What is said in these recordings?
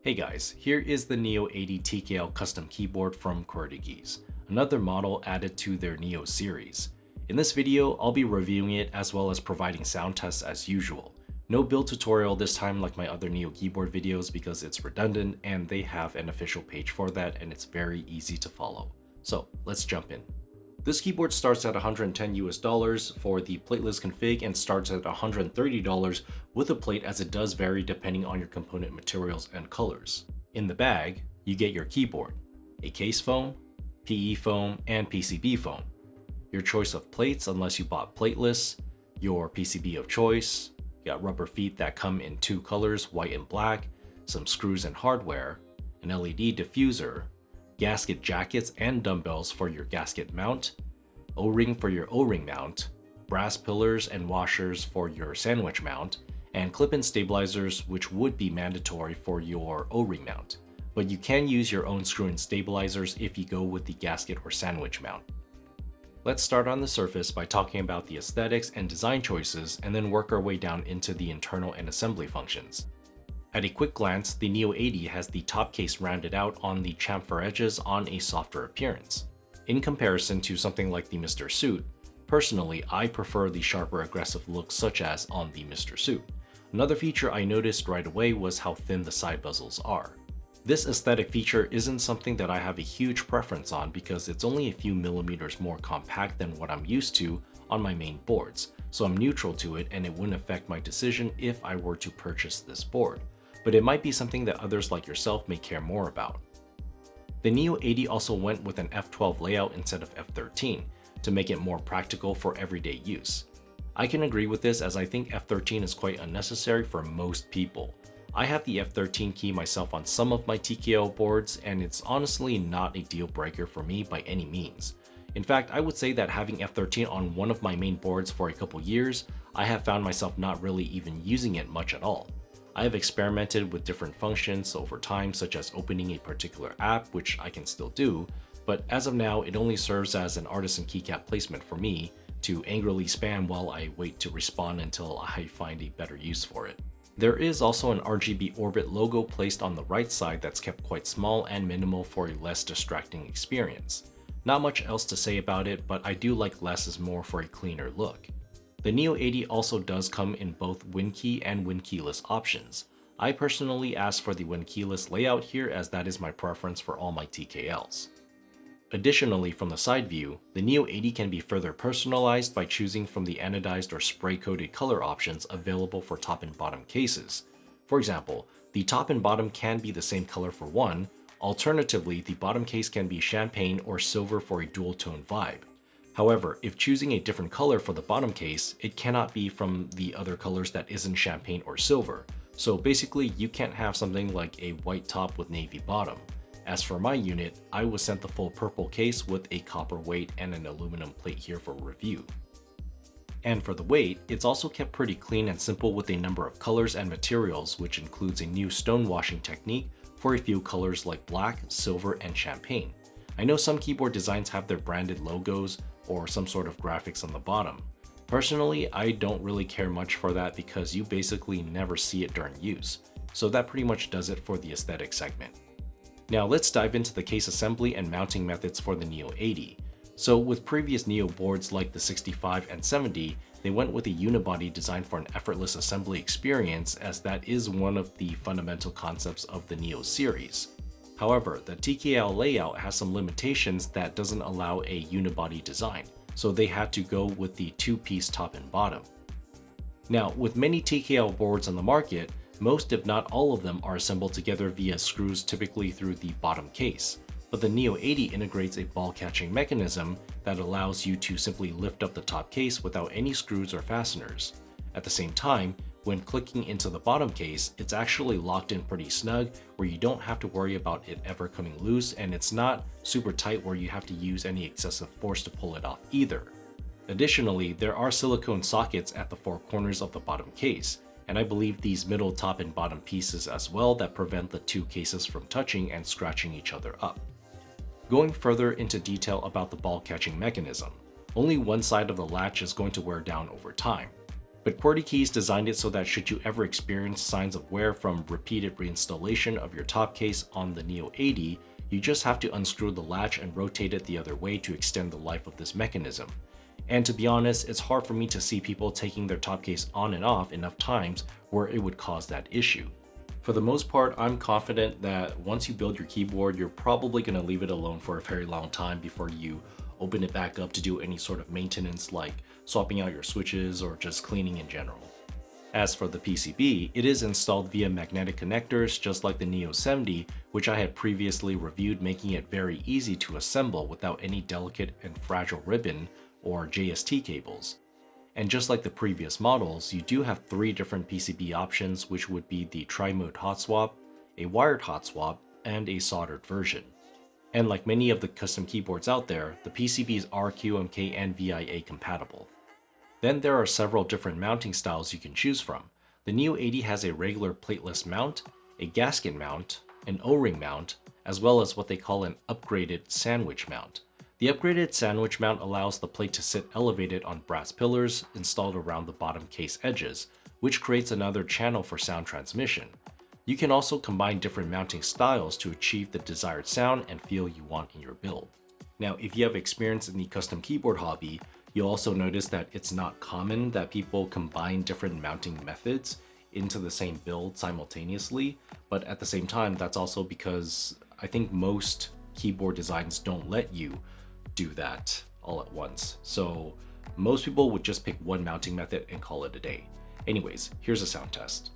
Hey guys, here is the Neo80 TKL custom keyboard from QwertyKeys, another model added to their Neo series. In this video, I'll be reviewing it as well as providing sound tests as usual. No build tutorial this time like my other Neo keyboard videos because it's redundant and they have an official page for that and it's very easy to follow. So let's jump in. This keyboard starts at $110 for the plateless config and starts at $130 with a plate, as it does vary depending on your component materials and colors. In the bag, you get your keyboard, a case foam, PE foam, and PCB foam, your choice of plates unless you bought plateless, your PCB of choice, you got rubber feet that come in two colors, white and black, some screws and hardware, an LED diffuser, gasket jackets and dumbbells for your gasket mount, O-ring for your O-ring mount, brass pillars and washers for your sandwich mount, and clip-in stabilizers, which would be mandatory for your O-ring mount, but you can use your own screw-in stabilizers if you go with the gasket or sandwich mount. Let's start on the surface by talking about the aesthetics and design choices and then work our way down into the internal and assembly functions. At a quick glance, the Neo80 has the top case rounded out on the chamfer edges on a softer appearance. In comparison to something like the Mr. Suit, personally I prefer the sharper aggressive look such as on the Mr. Suit. Another feature I noticed right away was how thin the side bezels are. This aesthetic feature isn't something that I have a huge preference on because it's only a few millimeters more compact than what I'm used to on my main boards, so I'm neutral to it and it wouldn't affect my decision if I were to purchase this board. But it might be something that others like yourself may care more about. The Neo80 also went with an F12 layout instead of F13 to make it more practical for everyday use. I can agree with this as I think F13 is quite unnecessary for most people. I have the F13 key myself on some of my TKL boards and it's honestly not a deal breaker for me by any means. In fact, I would say that having F13 on one of my main boards for a couple years, I have found myself not really even using it much at all. I have experimented with different functions over time, such as opening a particular app, which I can still do, but as of now, it only serves as an artisan keycap placement for me to angrily spam while I wait to respond until I find a better use for it. There is also an RGB Orbit logo placed on the right side that's kept quite small and minimal for a less distracting experience. Not much else to say about it, but I do like less is more for a cleaner look. The Neo80 also does come in both WinKey and WinKeyless options. I personally asked for the WinKeyless layout here as that is my preference for all my TKLs. Additionally, from the side view, the Neo80 can be further personalized by choosing from the anodized or spray-coated color options available for top and bottom cases. For example, the top and bottom can be the same color for one, alternatively the bottom case can be champagne or silver for a dual-tone vibe. However, if choosing a different color for the bottom case, it cannot be from the other colors that isn't champagne or silver. So basically, you can't have something like a white top with navy bottom. As for my unit, I was sent the full purple case with a copper weight and an aluminum plate here for review. And for the weight, it's also kept pretty clean and simple with a number of colors and materials, which includes a new stone washing technique for a few colors like black, silver, and champagne. I know some keyboard designs have their branded logos or some sort of graphics on the bottom. Personally, I don't really care much for that because you basically never see it during use, so that pretty much does it for the aesthetic segment. Now let's dive into the case assembly and mounting methods for the Neo80. So with previous Neo boards like the 65 and 70, they went with a unibody designed for an effortless assembly experience, as that is one of the fundamental concepts of the Neo series. However, the TKL layout has some limitations that doesn't allow a unibody design, so they had to go with the two-piece top and bottom. Now, with many TKL boards on the market, most if not all of them are assembled together via screws, typically through the bottom case, but the Neo80 integrates a ball catching mechanism that allows you to simply lift up the top case without any screws or fasteners. At the same time, when clicking into the bottom case, it's actually locked in pretty snug where you don't have to worry about it ever coming loose, and it's not super tight where you have to use any excessive force to pull it off either. Additionally, there are silicone sockets at the four corners of the bottom case, and I believe these middle, top, and bottom pieces as well that prevent the two cases from touching and scratching each other up. Going further into detail about the ball catching mechanism, only one side of the latch is going to wear down over time. But QwertyKeys designed it so that should you ever experience signs of wear from repeated reinstallation of your top case on the Neo80, you just have to unscrew the latch and rotate it the other way to extend the life of this mechanism. And to be honest, it's hard for me to see people taking their top case on and off enough times where it would cause that issue. For the most part, I'm confident that once you build your keyboard, you're probably going to leave it alone for a very long time before you open it back up to do any sort of maintenance like swapping out your switches or just cleaning in general. As for the PCB, it is installed via magnetic connectors just like the Neo70, which I had previously reviewed, making it very easy to assemble without any delicate and fragile ribbon or JST cables. And just like the previous models, you do have 3 different PCB options, which would be the tri-mode hot swap, a wired hot swap, and a soldered version. And like many of the custom keyboards out there, the PCBs are QMK and VIA compatible. Then there are several different mounting styles you can choose from. The Neo80 has a regular plateless mount, a gasket mount, an O-ring mount, as well as what they call an upgraded sandwich mount. The upgraded sandwich mount allows the plate to sit elevated on brass pillars installed around the bottom case edges, which creates another channel for sound transmission. You can also combine different mounting styles to achieve the desired sound and feel you want in your build. Now, if you have experience in the custom keyboard hobby, you'll also notice that it's not common that people combine different mounting methods into the same build simultaneously, but at the same time, that's also because I think most keyboard designs don't let you do that all at once. So most people would just pick one mounting method and call it a day. Anyways, here's a sound test.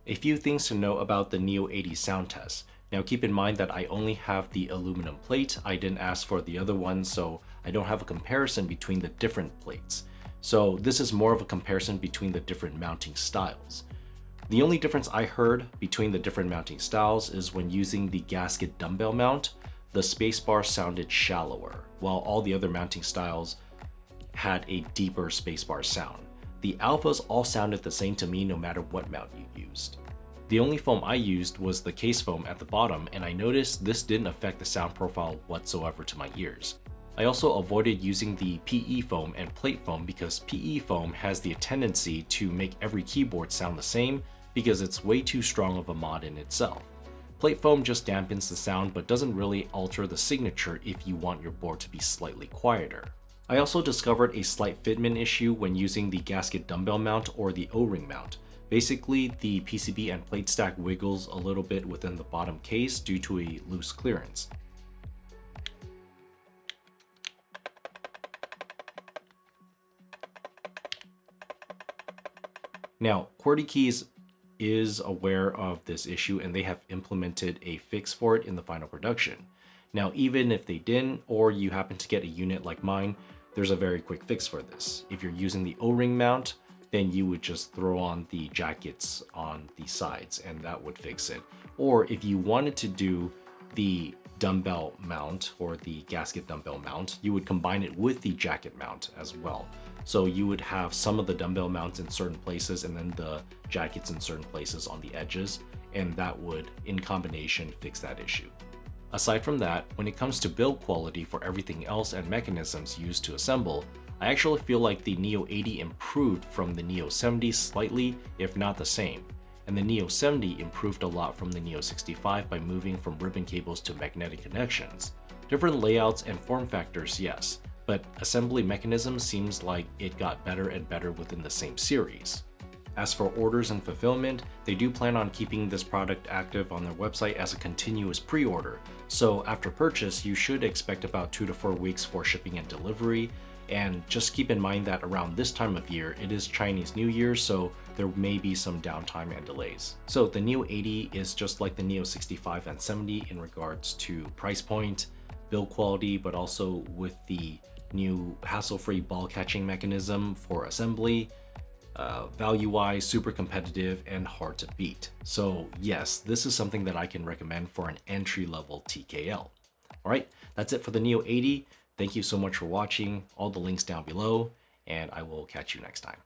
A few things to know about the Neo80 sound test. Now keep in mind that I only have the aluminum plate. I didn't ask for the other one, so I don't have a comparison between the different plates. So this is more of a comparison between the different mounting styles. The only difference I heard between the different mounting styles is when using the gasket dumbbell mount, the spacebar sounded shallower, while all the other mounting styles had a deeper spacebar sound. The alphas all sounded the same to me no matter what mount you used. The only foam I used was the case foam at the bottom, and I noticed this didn't affect the sound profile whatsoever to my ears. I also avoided using the PE foam and plate foam because PE foam has the tendency to make every keyboard sound the same because it's way too strong of a mod in itself. Plate foam just dampens the sound but doesn't really alter the signature if you want your board to be slightly quieter. I also discovered a slight fitment issue when using the gasket dumbbell mount or the O-ring mount. Basically, the PCB and plate stack wiggles a little bit within the bottom case due to a loose clearance. Now, QwertyKeys is aware of this issue and they have implemented a fix for it in the final production. Now, even if they didn't, or you happen to get a unit like mine, there's a very quick fix for this. If you're using the O-ring mount, then you would just throw on the jackets on the sides and that would fix it. Or if you wanted to do the dumbbell mount or the gasket dumbbell mount, you would combine it with the jacket mount as well. So you would have some of the dumbbell mounts in certain places and then the jackets in certain places on the edges, and that would, in combination, fix that issue. Aside from that, when it comes to build quality for everything else and mechanisms used to assemble, I actually feel like the Neo80 improved from the Neo70 slightly, if not the same. And the Neo70 improved a lot from the Neo65 by moving from ribbon cables to magnetic connections. Different layouts and form factors, yes, but assembly mechanism seems like it got better and better within the same series. As for orders and fulfillment, they do plan on keeping this product active on their website as a continuous pre-order. So after purchase, you should expect about 2 to 4 weeks for shipping and delivery. And just keep in mind that around this time of year, it is Chinese New Year, so there may be some downtime and delays. So the Neo80 is just like the Neo65 and 70 in regards to price point, build quality, but also with the new hassle-free ball catching mechanism for assembly. Value-wise, super competitive and hard to beat. So yes, this is something that I can recommend for an entry-level TKL. All right, that's it for the Neo80. Thank you so much for watching. All the links down below, and I will catch you next time.